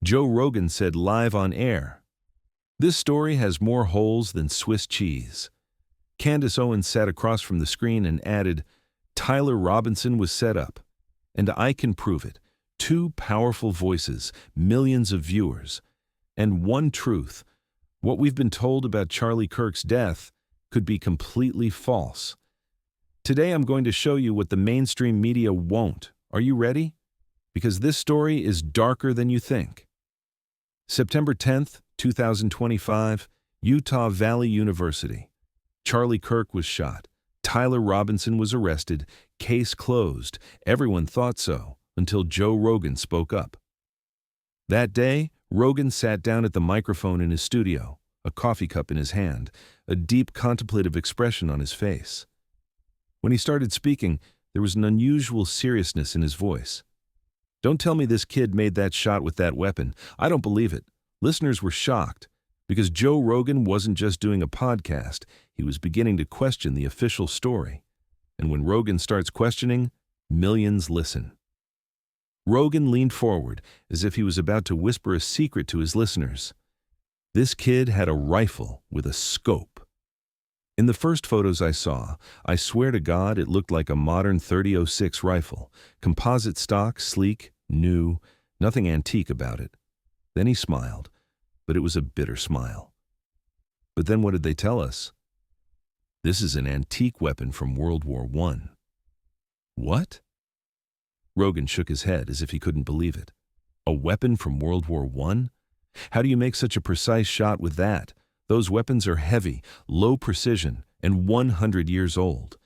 Joe Rogan said live on air, "This story has more holes than Swiss cheese." Candace Owens sat across from the screen and added, "Tyler Robinson was set up. And I can prove it. 2 powerful voices, millions of viewers, and one truth. What we've been told about Charlie Kirk's death could be completely false. Today I'm going to show you what the mainstream media won't. Are you ready? Because this story is darker than you think." September 10th, 2025, Utah Valley University. Charlie Kirk was shot. Tyler Robinson was arrested. Case closed. Everyone thought so, until Joe Rogan spoke up. That day, Rogan sat down at the microphone in his studio, a coffee cup in his hand, a deep contemplative expression on his face. When he started speaking, there was an unusual seriousness in his voice. "Don't tell me this kid made that shot with that weapon. I don't believe it." Listeners were shocked, because Joe Rogan wasn't just doing a podcast, he was beginning to question the official story. And when Rogan starts questioning, millions listen. Rogan leaned forward, as if he was about to whisper a secret to his listeners. This kid had a rifle with a scope. In the first photos I saw, I swear to God it looked like a modern .30-06 rifle. Composite stock, sleek, new, nothing antique about it. Then he smiled, but it was a bitter smile. But then what did they tell us? This is an antique weapon from World War I. What? Rogan shook his head as if he couldn't believe it. A weapon from World War I? How do you make such a precise shot with that? Those weapons are heavy, low precision, and 100 years old.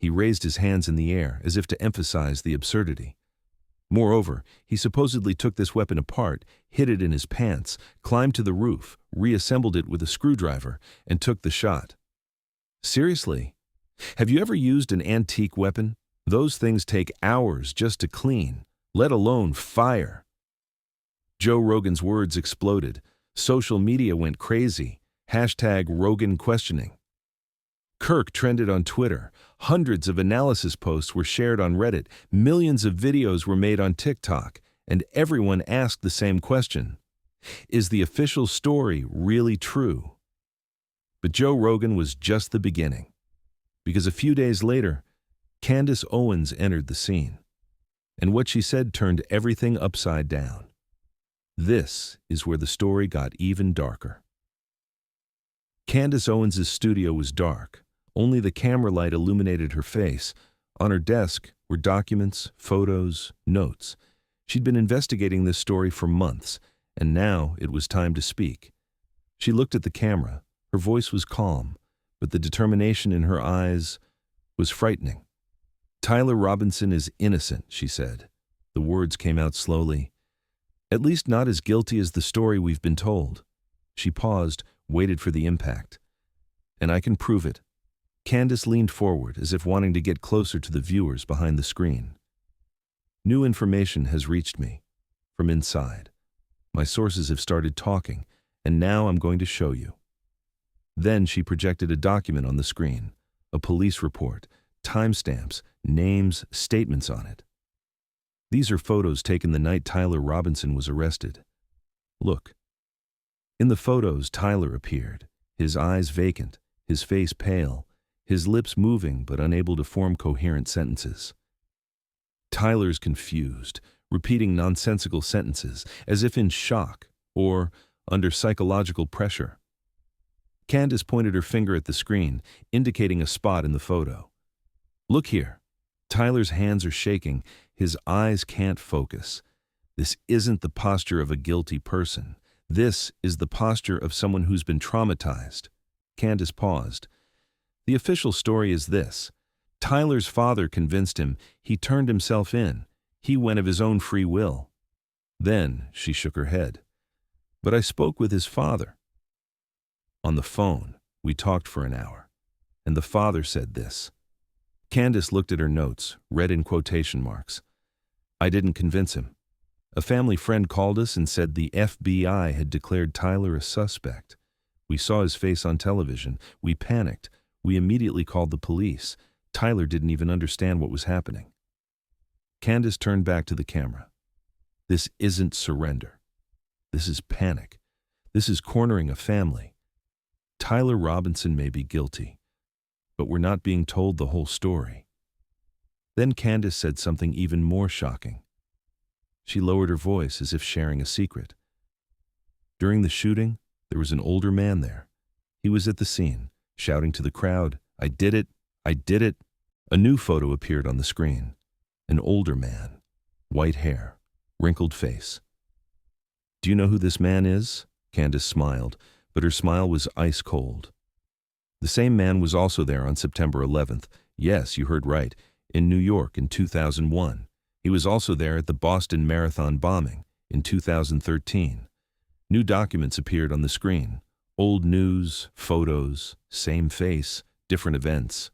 He raised his hands in the air as if to emphasize the absurdity. Moreover, he supposedly took this weapon apart, hid it in his pants, climbed to the roof, reassembled it with a screwdriver, and took the shot. Seriously? Have you ever used an antique weapon? Those things take hours just to clean, let alone fire. Joe Rogan's words exploded. Social media went crazy. #Rogan questioning. Kirk trended on Twitter. Hundreds of analysis posts were shared on Reddit. Millions of videos were made on TikTok. And everyone asked the same question. Is the official story really true? But Joe Rogan was just the beginning. Because a few days later, Candace Owens entered the scene. And what she said turned everything upside down. This is where the story got even darker. Candace Owens' studio was dark. Only the camera light illuminated her face. On her desk were documents, photos, notes. She'd been investigating this story for months, and now it was time to speak. She looked at the camera. Her voice was calm, but the determination in her eyes was frightening. "Tyler Robinson is innocent," she said. The words came out slowly. "At least not as guilty as the story we've been told." She paused, waited for the impact. "And I can prove it." Candace leaned forward, as if wanting to get closer to the viewers behind the screen. "New information has reached me from inside. My sources have started talking, and now I'm going to show you." Then she projected a document on the screen, a police report, timestamps, names, statements on it. These are photos taken the night Tyler Robinson was arrested. Look. In the photos, Tyler appeared, his eyes vacant, his face pale, his lips moving but unable to form coherent sentences. Tyler's confused, repeating nonsensical sentences, as if in shock or under psychological pressure. Candace pointed her finger at the screen, indicating a spot in the photo. "Look here." Tyler's hands are shaking, his eyes can't focus. This isn't the posture of a guilty person. This is the posture of someone who's been traumatized. Candace paused. The official story is this. Tyler's father convinced him. He turned himself in. He went of his own free will. Then she shook her head. "But I spoke with his father. On the phone, we talked for an hour. And the father said this." Candace looked at her notes, read in quotation marks. "I didn't convince him. A family friend called us and said the FBI had declared Tyler a suspect. We saw his face on television. We panicked. We immediately called the police. Tyler didn't even understand what was happening." Candace turned back to the camera. "This isn't surrender. This is panic. This is cornering a family. Tyler Robinson may be guilty, but we're not being told the whole story. Then Candace said something even more shocking. She lowered her voice as if sharing a secret. During the shooting, there was an older man there. He was at the scene, shouting to the crowd, "I did it! I did it!" A new photo appeared on the screen. An older man, white hair, wrinkled face. "Do you know who this man is?" Candace smiled, but her smile was ice cold. The same man was also there on September 11th. Yes, you heard right, in New York in 2001. He was also there at the Boston Marathon bombing in 2013. New documents appeared on the screen. Old news, photos, same face, different events.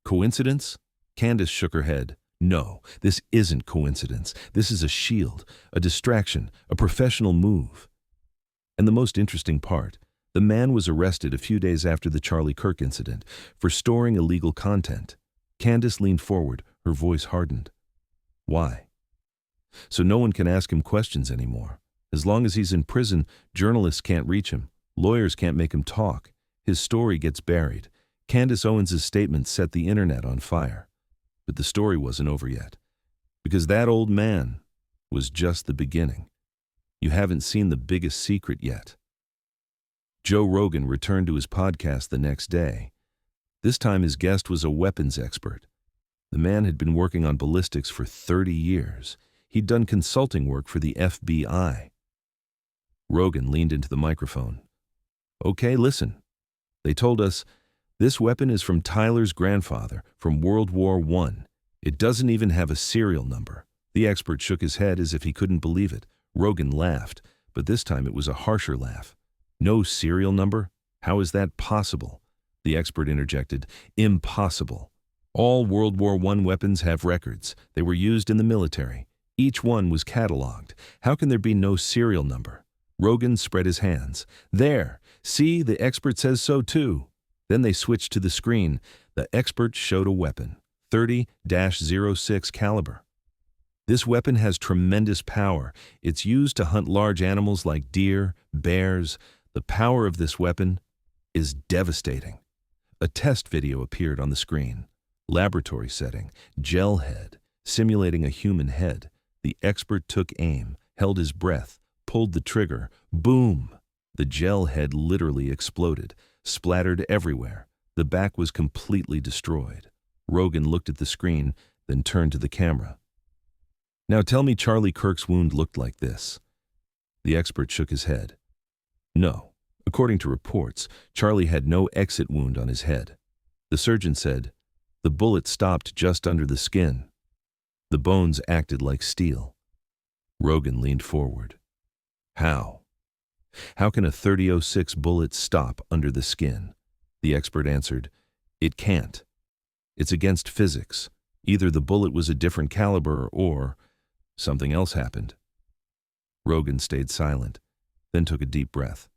Coincidence? Candace shook her head. No, this isn't coincidence. This is a shield, a distraction, a professional move. And the most interesting part, the man was arrested a few days after the Charlie Kirk incident for storing illegal content. Candace leaned forward, her voice hardened. Why? So no one can ask him questions anymore. As long as he's in prison, journalists can't reach him. Lawyers can't make him talk. His story gets buried. Candace Owens' statement set the internet on fire. But the story wasn't over yet. Because that old man was just the beginning. You haven't seen the biggest secret yet. Joe Rogan returned to his podcast the next day. This time his guest was a weapons expert. The man had been working on ballistics for 30 years. He'd done consulting work for the FBI. Rogan leaned into the microphone. Okay, listen. They told us, this weapon is from Tyler's grandfather, from World War I. It doesn't even have a serial number. The expert shook his head as if he couldn't believe it. Rogan laughed, but this time it was a harsher laugh. No serial number? How is that possible? The expert interjected. Impossible. All World War I weapons have records. They were used in the military. Each one was cataloged. How can there be no serial number? Rogan spread his hands. There! See, the expert says so too. Then they switched to the screen. The expert showed a weapon, 30-06 caliber. This weapon has tremendous power. It's used to hunt large animals like deer, bears. The power of this weapon is devastating. A test video appeared on the screen. Laboratory setting, gel head, simulating a human head. The expert took aim, held his breath, pulled the trigger. Boom! The gel head literally exploded, splattered everywhere. The back was completely destroyed. Rogan looked at the screen, then turned to the camera. Now tell me Charlie Kirk's wound looked like this. The expert shook his head. No. According to reports, Charlie had no exit wound on his head. The surgeon said, the bullet stopped just under the skin. The bones acted like steel. Rogan leaned forward. How? How can a .30-06 bullet stop under the skin? The expert answered, it can't. It's against physics. Either the bullet was a different caliber or something else happened. Rogan stayed silent, then took a deep breath.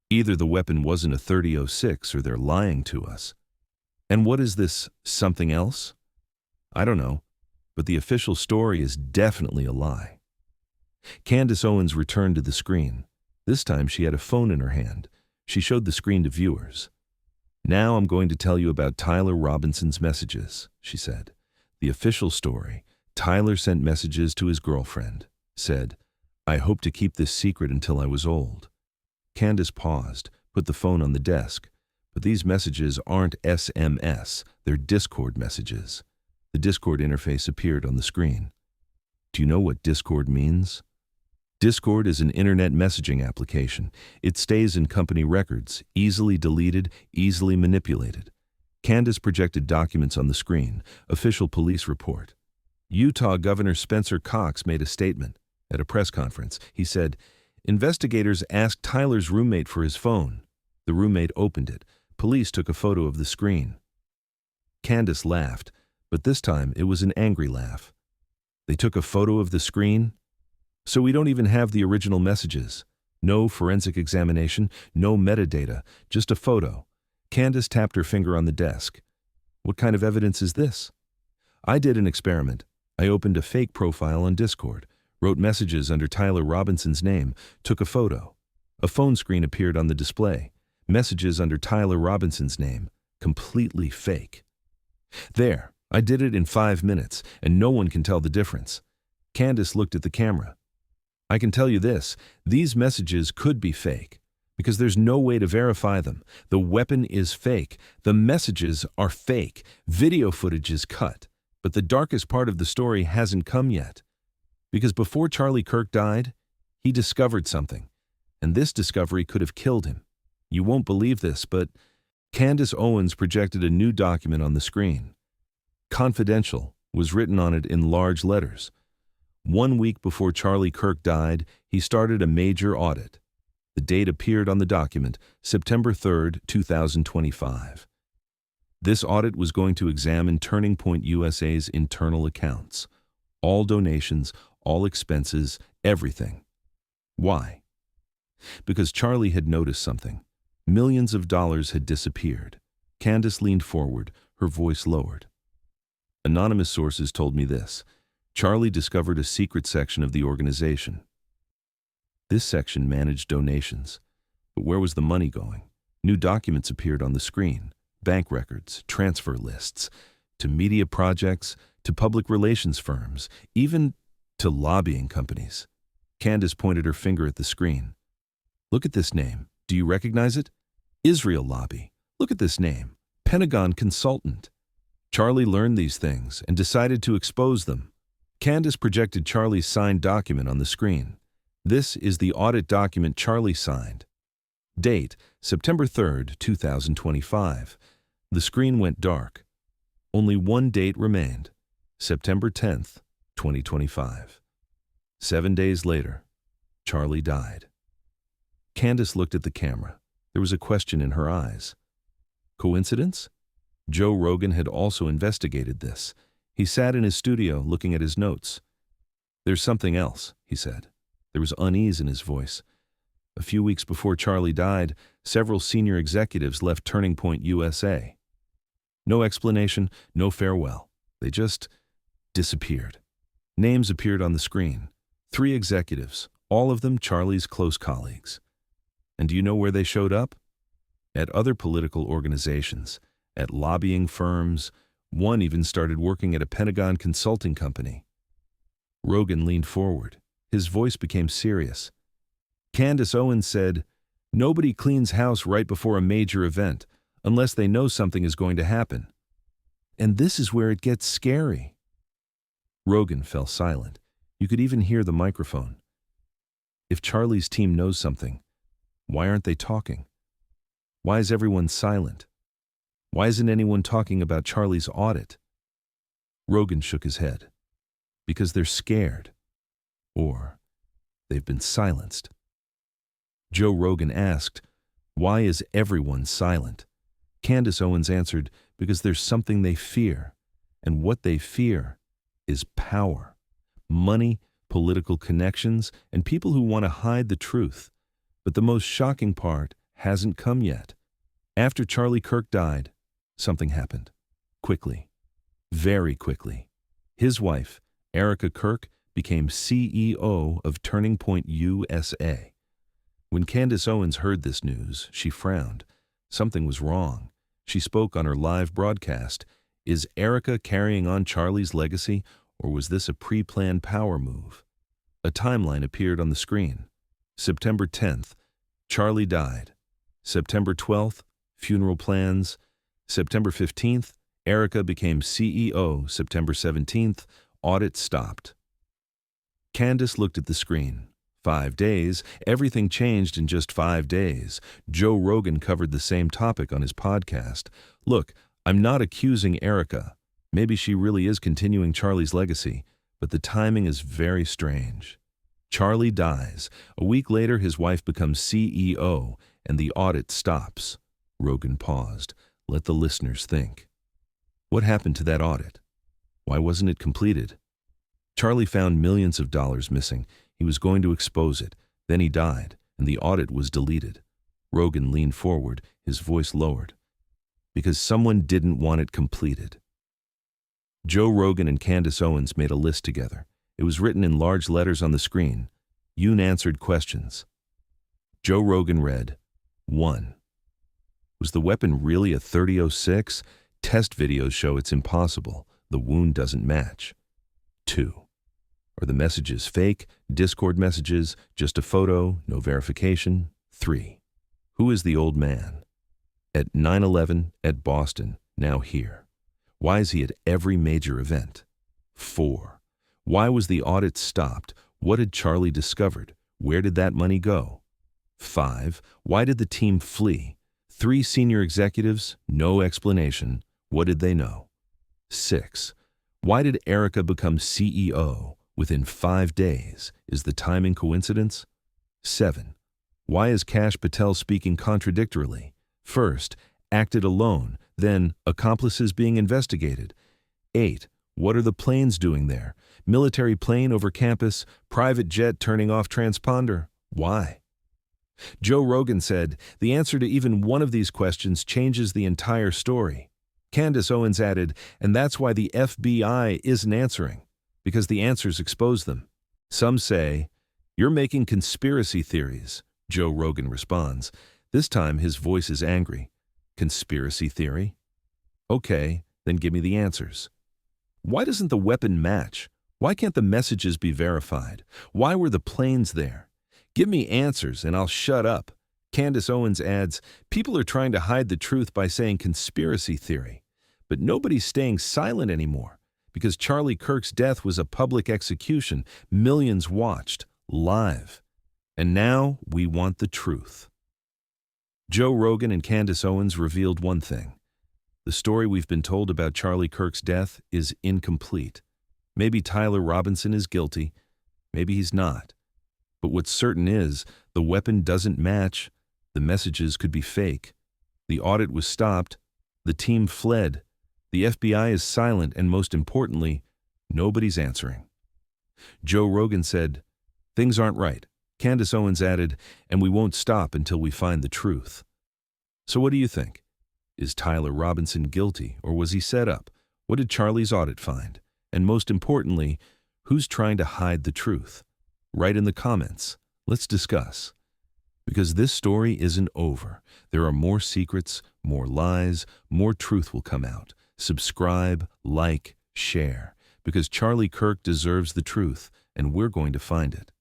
Either the weapon wasn't a .30-06 or they're lying to us. And what is this something else? I don't know, but the official story is definitely a lie. Candace Owens returned to the screen. This time she had a phone in her hand. She showed the screen to viewers. Now I'm going to tell you about Tyler Robinson's messages, she said. The official story. Tyler sent messages to his girlfriend. Said, I hope to keep this secret until I was old. Candace paused, put the phone on the desk. But these messages aren't SMS, they're Discord messages. The Discord interface appeared on the screen. Do you know what Discord means? Discord is an internet messaging application. It stays in company records, easily deleted, easily manipulated. Candace projected documents on the screen. Official police report. Utah Governor Spencer Cox made a statement. At a press conference, he said, investigators asked Tyler's roommate for his phone. The roommate opened it. Police took a photo of the screen. Candace laughed, but this time it was an angry laugh. They took a photo of the screen? So we don't even have the original messages. No forensic examination, no metadata, just a photo. Candace tapped her finger on the desk. What kind of evidence is this? I did an experiment. I opened a fake profile on Discord, wrote messages under Tyler Robinson's name, took a photo. A phone screen appeared on the display. Messages under Tyler Robinson's name, completely fake. There, I did it in 5 minutes, and no one can tell the difference. Candace looked at the camera. I can tell you this, these messages could be fake, because there's no way to verify them. The weapon is fake. The messages are fake. Video footage is cut. But the darkest part of the story hasn't come yet. Because before Charlie Kirk died, he discovered something. And this discovery could have killed him. You won't believe this, but Candace Owens projected a new document on the screen. Confidential was written on it in large letters. 1 week before Charlie Kirk died, he started a major audit. The date appeared on the document, September 3, 2025. This audit was going to examine Turning Point USA's internal accounts. All donations, all expenses, everything. Why? Because Charlie had noticed something. Millions of dollars had disappeared. Candace leaned forward, her voice lowered. Anonymous sources told me this. Charlie discovered a secret section of the organization. This section managed donations. But where was the money going? New documents appeared on the screen. Bank records, transfer lists, to media projects, to public relations firms, even to lobbying companies. Candace pointed her finger at the screen. Look at this name. Do you recognize it? Israel Lobby. Look at this name. Pentagon Consultant. Charlie learned these things and decided to expose them. Candace projected Charlie's signed document on the screen. This is the audit document Charlie signed. Date, September 3, 2025. The screen went dark. Only one date remained, September 10, 2025. 7 days later, Charlie died. Candace looked at the camera. There was a question in her eyes. Coincidence? Joe Rogan had also investigated this. He sat in his studio looking at his notes. There's something else, he said. There was unease in his voice. A few weeks before Charlie died, several senior executives left Turning Point USA. No explanation, no farewell. They just disappeared. Names appeared on the screen. 3 executives, all of them Charlie's close colleagues. And do you know where they showed up? At other political organizations, at lobbying firms. One even started working at a Pentagon consulting company. Rogan leaned forward. His voice became serious. Candace Owens said, "Nobody cleans house right before a major event, unless they know something is going to happen. And this is where it gets scary." Rogan fell silent. You could even hear the microphone. If Charlie's team knows something, why aren't they talking? Why is everyone silent? Why isn't anyone talking about Charlie's audit? Rogan shook his head. Because they're scared. Or they've been silenced. Joe Rogan asked, "Why is everyone silent?" Candace Owens answered, "Because there's something they fear. And what they fear is power. Money, political connections, and people who want to hide the truth. But the most shocking part hasn't come yet. After Charlie Kirk died, something happened. Quickly. Very quickly. His wife, Erica Kirk, became CEO of Turning Point USA. When Candace Owens heard this news, she frowned. Something was wrong. She spoke on her live broadcast. Is Erica carrying on Charlie's legacy, or was this a pre-planned power move? A timeline appeared on the screen. September 10th, Charlie died. September 12th, funeral plans. September 15th, Erica became CEO. September 17th, audit stopped. Candace looked at the screen. 5 days, everything changed in just 5 days. Joe Rogan covered the same topic on his podcast. Look, I'm not accusing Erica. Maybe she really is continuing Charlie's legacy, but the timing is very strange. Charlie dies. A week later, his wife becomes CEO, and the audit stops. Rogan paused. Let the listeners think. What happened to that audit? Why wasn't it completed? Charlie found millions of dollars missing. He was going to expose it. Then he died, and the audit was deleted. Rogan leaned forward, his voice lowered. Because someone didn't want it completed. Joe Rogan and Candace Owens made a list together. It was written in large letters on the screen. Unanswered questions. Joe Rogan read, 1. Was the weapon really a .30-06? Test videos show it's impossible. The wound doesn't match. 2. Are the messages fake? Discord messages? Just a photo? No verification? 3. Who is the old man? At 9/11, at Boston, now here. Why is he at every major event? 4. Why was the audit stopped? What had Charlie discovered? Where did that money go? 5. Why did the team flee? 3 senior executives, no explanation. What did they know? 6. Why did Erica become CEO within 5 days? Is the timing coincidence? 7. Why is Kash Patel speaking contradictorily? First, acted alone, then accomplices being investigated. 8. What are the planes doing there? Military plane over campus, private jet turning off transponder. Why? Joe Rogan said, the answer to even one of these questions changes the entire story. Candace Owens added, and that's why the FBI isn't answering, because the answers expose them. Some say, you're making conspiracy theories. Joe Rogan responds. This time his voice is angry. Conspiracy theory? Okay, then give me the answers. Why doesn't the weapon match? Why can't the messages be verified? Why were the planes there? Give me answers and I'll shut up. Candace Owens adds, people are trying to hide the truth by saying conspiracy theory. But nobody's staying silent anymore because Charlie Kirk's death was a public execution. Millions watched, live. And now we want the truth. Joe Rogan and Candace Owens revealed one thing. The story we've been told about Charlie Kirk's death is incomplete. Maybe Tyler Robinson is guilty, maybe he's not. But what's certain is, the weapon doesn't match, the messages could be fake. The audit was stopped, the team fled, the FBI is silent, and most importantly, nobody's answering. Joe Rogan said, things aren't right. Candace Owens added, and we won't stop until we find the truth. So what do you think? Is Tyler Robinson guilty, or was he set up? What did Charlie's audit find? And most importantly, who's trying to hide the truth? Write in the comments. Let's discuss. Because this story isn't over. There are more secrets, more lies, more truth will come out. Subscribe, like, share. Because Charlie Kirk deserves the truth, and we're going to find it.